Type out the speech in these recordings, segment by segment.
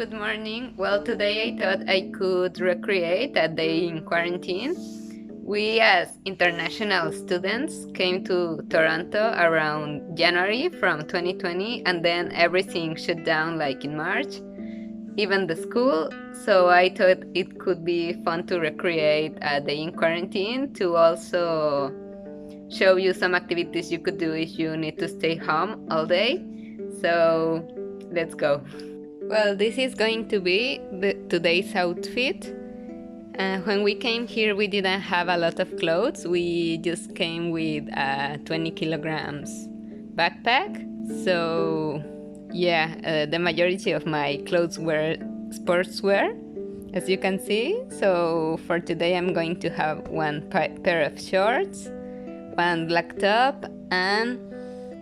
good morning. Well, today I thought I could recreate a day in quarantine. We, as international students, came to Toronto around January from 2020, and then everything shut down like in March, even the school. So I thought it could be fun to recreate a day in quarantine to also show you some activities you could do if you need to stay home all day. So let's go. Well, this is going to be today's outfit. When we came here, we didn't have a lot of clothes. We just came with a 20 kilograms backpack. So, yeah, the majority of my clothes were sportswear, as you can see. So, for today, I'm going to have one pair of shorts, one black top, and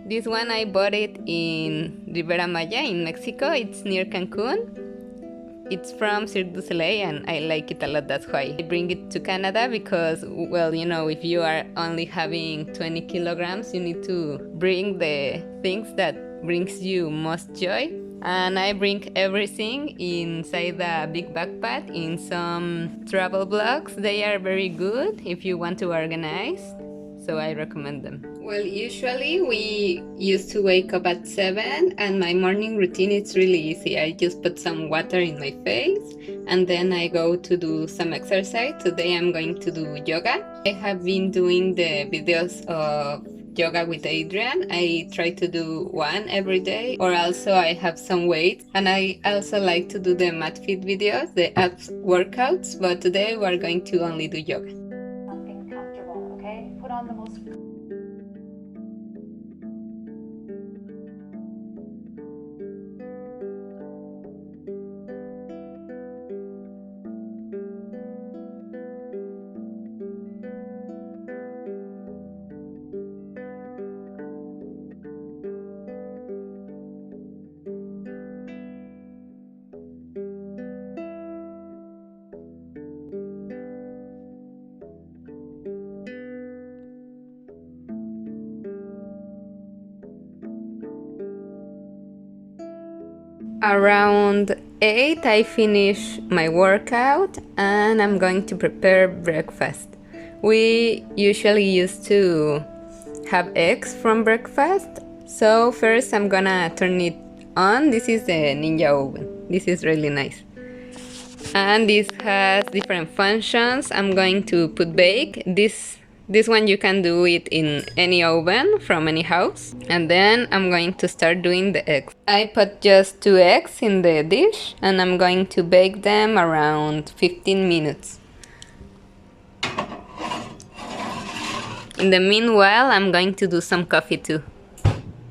this one I bought it in Ribera Maya in Mexico. It's near Cancun. It's from Cirque du Soleil and I like it a lot. That's why I bring it to Canada because, well, if you are only having 20 kilograms, you need to bring the things that brings you most joy. And I bring everything inside a big backpack in some travel blogs. They are very good if you want to organize. So I recommend them. Well, usually we used to wake up at 7 and my morning routine is really easy. I just put some water in my face and then I go to do some exercise. Today I'm going to do yoga. I have been doing the videos of yoga with Adrian. I try to do one every day, or also I have some weights, and I also like to do the mat fit videos, the abs workouts, but today we're going to only do yoga. Something comfortable, okay? Put on the most Around 8 I finish my workout and I'm going to prepare breakfast. We usually used to have eggs from breakfast. So first I'm gonna turn it on. This is the Ninja oven. This is really nice. And this has different functions. I'm going to put bake. This one you can do it in any oven from any house. And then I'm going to start doing the eggs. I put just 2 eggs in the dish and I'm going to bake them around 15 minutes. In the meanwhile, I'm going to do some coffee too.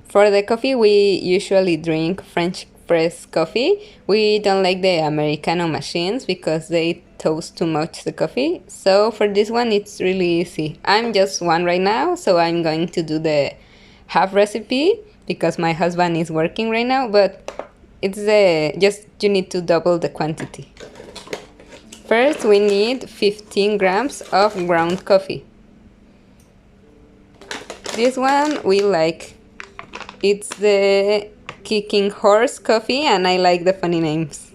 For the coffee, we usually drink French press coffee. We don't like the Americano machines because they toast too much the coffee. So for this one, it's really easy. I'm just one right now, so I'm going to do the half recipe because my husband is working right now, but it's just you need to double the quantity. First, we need 15 grams of ground coffee. This one we like. It's the Kicking Horse coffee and I like the funny names.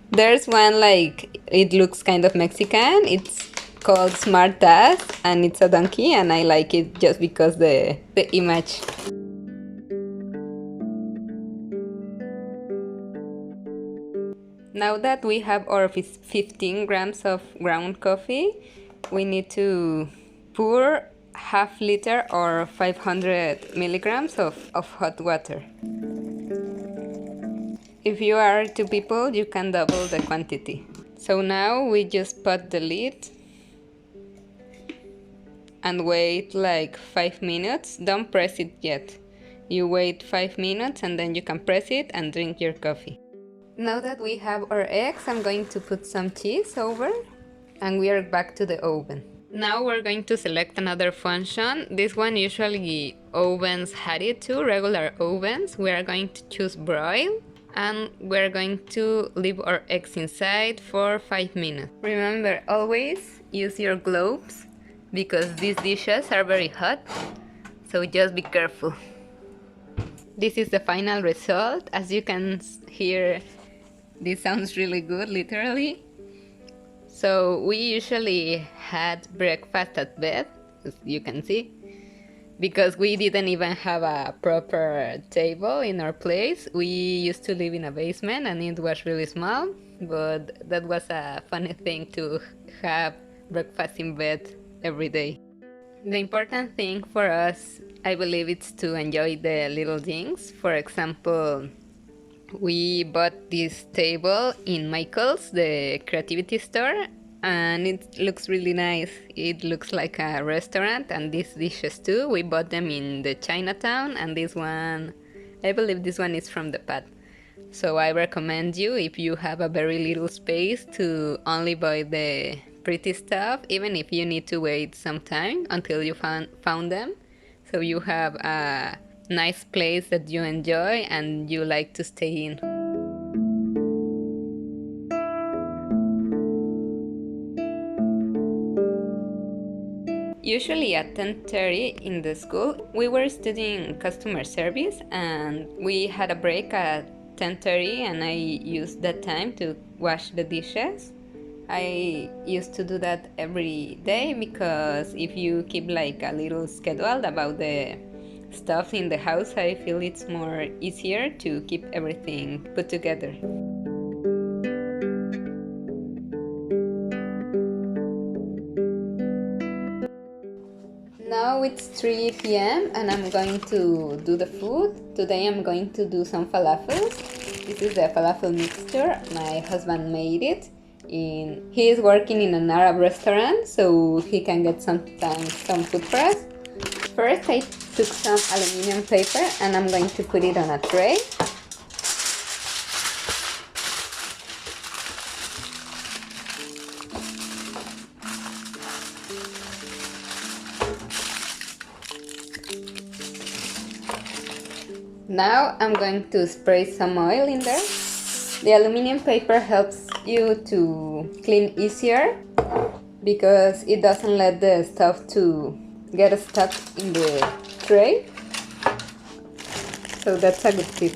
There's one like, it looks kind of Mexican. It's called Smart Ass and it's a donkey and I like it just because the image. Now that we have our 15 grams of ground coffee, we need to pour half liter or 500 milligrams of hot water. If you are 2 people, you can double the quantity. So now we just put the lid and wait like 5 minutes. Don't press it yet. You wait 5 minutes and then you can press it and drink your coffee. Now that we have our eggs, I'm going to put some cheese over and we are back to the oven. Now we're going to select another function. This one usually ovens had it too, regular ovens. We are going to choose broil and we're going to leave our eggs inside for 5 minutes. Remember, always use your gloves because these dishes are very hot, so just be careful. This is the final result. As you can hear, This sounds really good, literally. So we usually had breakfast at bed, as you can see, because we didn't even have a proper table in our place. We used to live in a basement and it was really small, but that was a funny thing to have breakfast in bed every day. The important thing for us, I believe, it's to enjoy the little things. For example, we bought this table in Michael's, the creativity store, and it looks really nice. It looks like a restaurant, and these dishes too. We bought them in the Chinatown, and this one, I believe this one is from the pad. So I recommend you, if you have a very little space, to only buy the pretty stuff, even if you need to wait some time until you found them. So you have a nice place that you enjoy and you like to stay in. Usually at 10:30 in the school, we were studying customer service and we had a break at 10:30 and I used that time to wash the dishes. I used to do that every day because if you keep like a little schedule about the stuff in the house, I feel it's more easier to keep everything put together. Now it's 3 p.m. and I'm going to do the food. Today I'm going to do some falafels. This is the falafel mixture. My husband made it. He is working in an Arab restaurant, so he can get sometimes some food for us. First I took some aluminum paper and I'm going to put it on a tray. Now I'm going to spray some oil in there. The aluminum paper helps you to clean easier because it doesn't let the stuff to get stuck in the tray. So that's a good tip.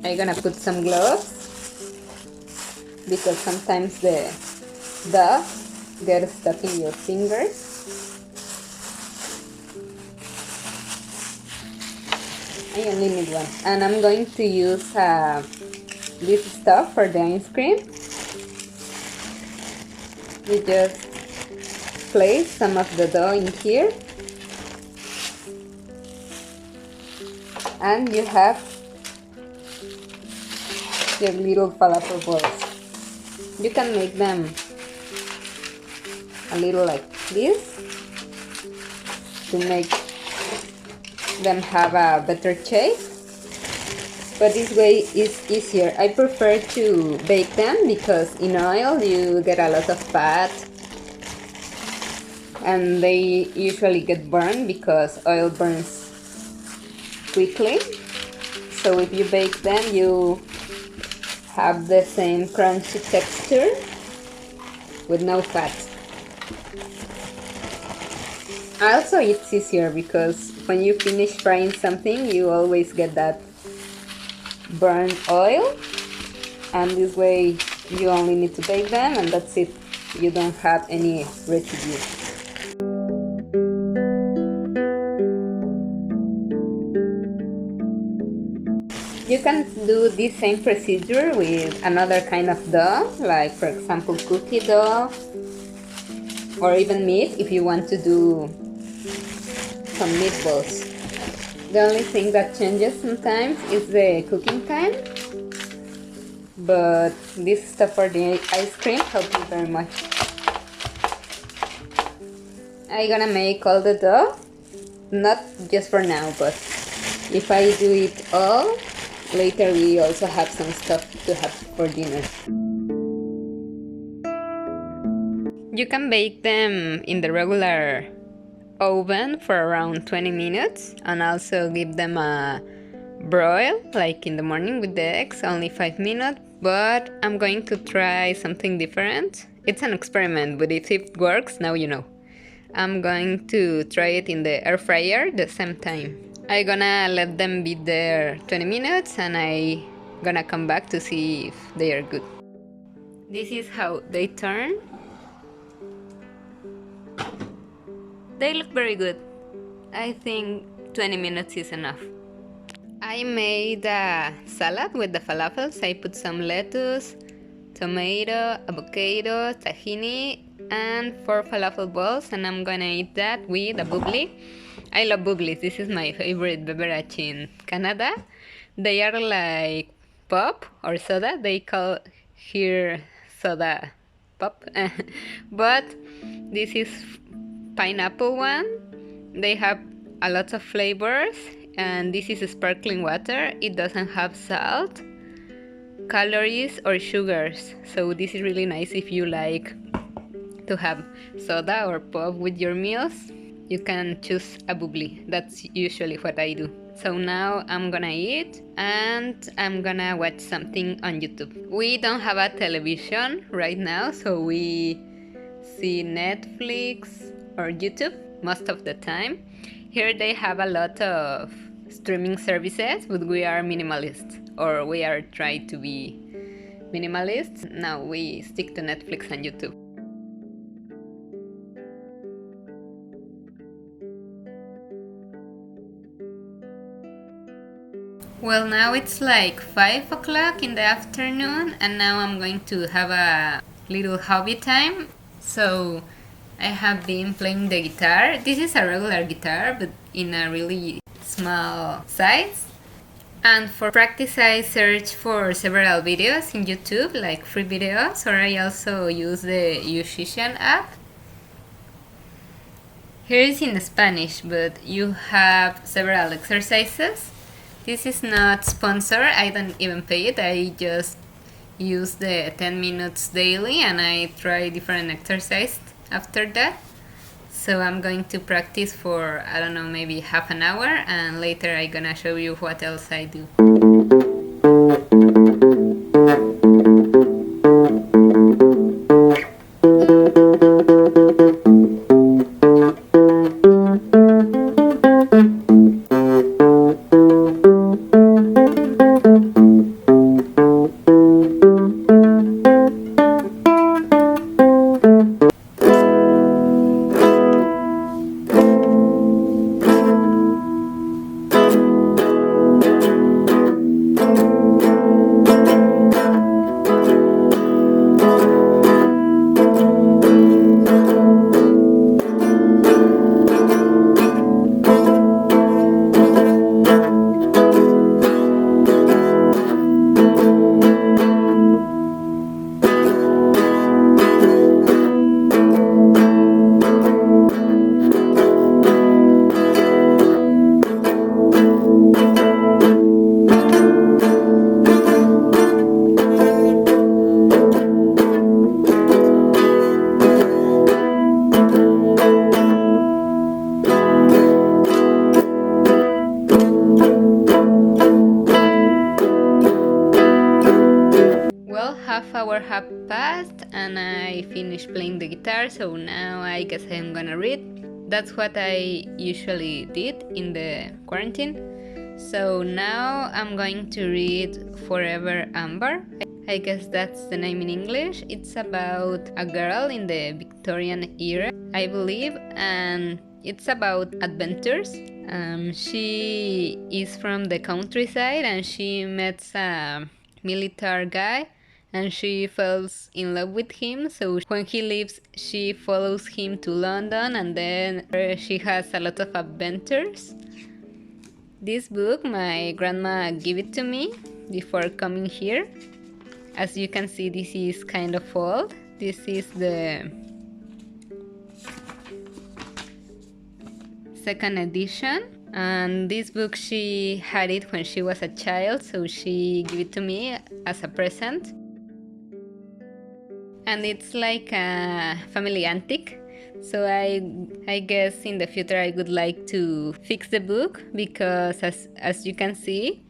I'm gonna put some gloves because sometimes the dust gets stuck in your fingers. I only need one. And I'm going to use this stuff for the ice cream. You just place some of the dough in here. And you have your little falafel balls. You can make them a little like this to make them have a better shape, but this way is easier. I prefer to bake them because in oil you get a lot of fat and they usually get burned because oil burns quickly. So if you bake them you have the same crunchy texture with no fat. Also it's easier because when you finish frying something you always get that burned oil, and this way you only need to bake them and that's it. You don't have any residue. You can do this same procedure with another kind of dough, like for example cookie dough or even meat if you want to do some meatballs. The only thing that changes sometimes is the cooking time, but this stuff for the ice cream helps me very much. I'm gonna make all the dough, not just for now, but if I do it all, later we also have some stuff to have for dinner. You can bake them in the regular oven for around 20 minutes and also give them a broil like in the morning with the eggs, only 5 minutes, but I'm going to try something different. It's an experiment, but if it works, now you know. I'm going to try it in the air fryer the same time. I'm gonna let them be there 20 minutes and I'm gonna come back to see if they are good. This is how they turn. They look very good. I think 20 minutes is enough. I made a salad with the falafels. I put some lettuce, tomato, avocado, tahini, and 4 falafel balls, and I'm gonna eat that with a bubbly. I love bubblies. This is my favorite beverage in Canada. They are like pop or soda. They call here soda pop. But this is pineapple one. They have a lot of flavors, and this is sparkling water. It doesn't have salt, calories, or sugars. So this is really nice if you like to have soda or pop with your meals. You can choose a bubbly. That's usually what I do. So now I'm gonna eat and I'm gonna watch something on YouTube. We don't have a television right now, so we see Netflix or YouTube most of the time. Here they have a lot of streaming services, but we are minimalists, or we are trying to be minimalists. Now we stick to Netflix and YouTube. Well, now it's like 5 o'clock in the afternoon, and now I'm going to have a little hobby time. So I have been playing the guitar. This is a regular guitar, but in a really small size. And for practice, I search for several videos in YouTube, like free videos, or I also use the Musician app. Here is in Spanish, but you have several exercises. This is not sponsored. I don't even pay it. I just use the 10 minutes daily and I try different exercises after that. So I'm going to practice for, I don't know, maybe half an hour, and later I'm gonna show you what else I do. Half-hour have passed and I finished playing the guitar, so now I guess I'm gonna read. That's what I usually did in the quarantine. So now I'm going to read Forever Amber. I guess that's the name in English. It's about a girl in the Victorian era, I believe, and it's about adventures. She is from the countryside and she meets a military guy and she falls in love with him. So when he leaves, she follows him to London, and then she has a lot of adventures. This book, my grandma gave it to me before coming here. As you can see, this is kind of old. This is the second edition. And this book, she had it when she was a child, so she gave it to me as a present. And it's like a family antique. So I guess in the future I would like to fix the book, because as you can see,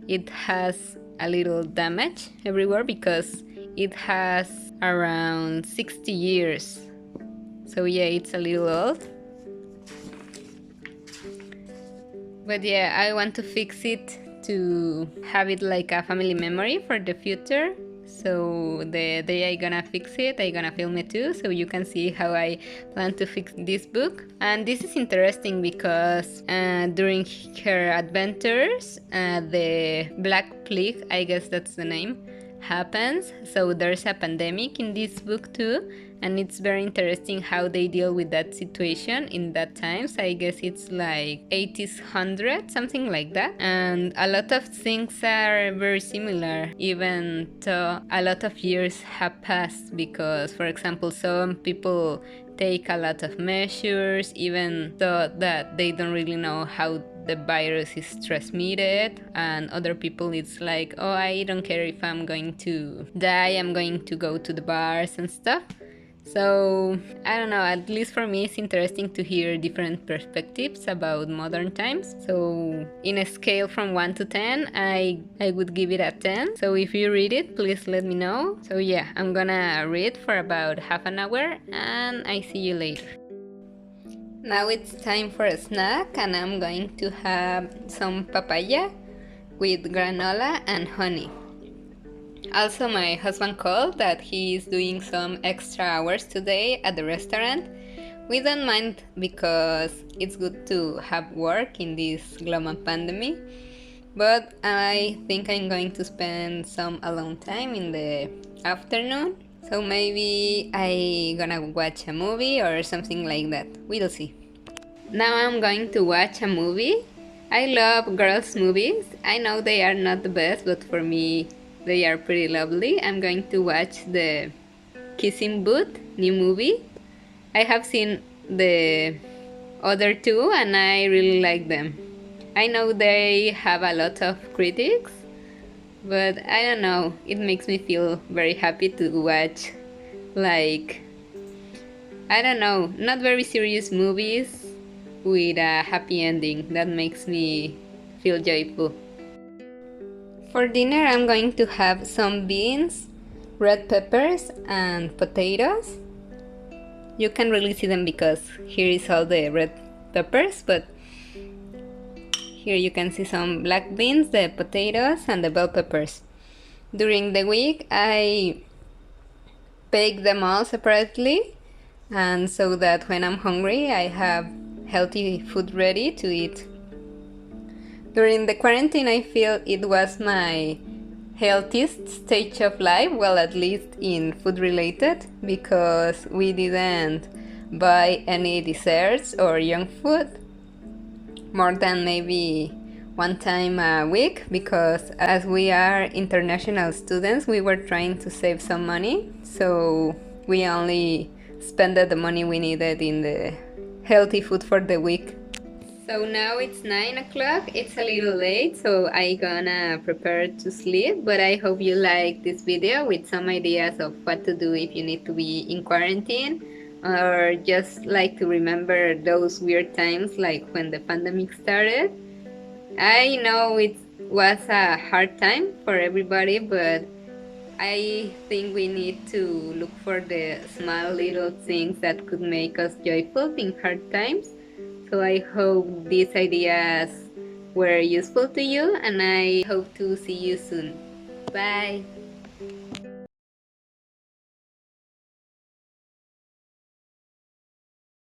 it has a little damage everywhere because it has around 60 years. So yeah, it's a little old. But yeah, I want to fix it to have it like a family memory for the future. So the day I gonna fix it, I gonna film it too, so you can see how I plan to fix this book. And this is interesting because during her adventures, the Black Plague, I guess that's the name, happens. So there's a pandemic in this book too, and it's very interesting how they deal with that situation in that times. I guess it's like 80s, 100, something like that. And a lot of things are very similar, even though a lot of years have passed, because, for example, some people take a lot of measures, even though that they don't really know how the virus is transmitted, and other people it's like, oh, I don't care if I'm going to die, I'm going to go to the bars and stuff. So I don't know, at least for me it's interesting to hear different perspectives about modern times. So in a scale from 1 to 10, I would give it a 10. So if you read it, please let me know. So yeah, I'm gonna read for about half an hour and I see you later. Now it's time for a snack, and I'm going to have some papaya with granola and honey. Also, my husband called that he is doing some extra hours today at the restaurant. We don't mind because it's good to have work in this global pandemic, but I think I'm going to spend some alone time in the afternoon. So maybe I gonna watch a movie or something like that. We'll see. Now I'm going to watch a movie. I love girls' movies. I know they are not the best, but for me, they are pretty lovely. I'm going to watch the Kissing Booth new movie. I have seen the other two and I really like them. I know they have a lot of critics, but I don't know, it makes me feel very happy to watch, like, I don't know, not very serious movies with a happy ending. That makes me feel joyful. For dinner, I'm going to have some beans, red peppers, and potatoes. You can really see them because here is all the red peppers, but here you can see some black beans, the potatoes, and the bell peppers. During the week, I bake them all separately, and so that when I'm hungry, I have healthy food ready to eat. During the quarantine, I feel it was my healthiest stage of life, well, at least in food related, because we didn't buy any desserts or junk food more than maybe one time a week, because as we are international students, we were trying to save some money, so we only spent the money we needed in the healthy food for the week. So now it's 9 o'clock, it's a little late, so I gonna prepare to sleep, but I hope you like this video with some ideas of what to do if you need to be in quarantine, or just like to remember those weird times like when the pandemic started. I know it was a hard time for everybody, but I think we need to look for the small little things that could make us joyful in hard times. So I hope these ideas were useful to you, and I hope to see you soon. Bye!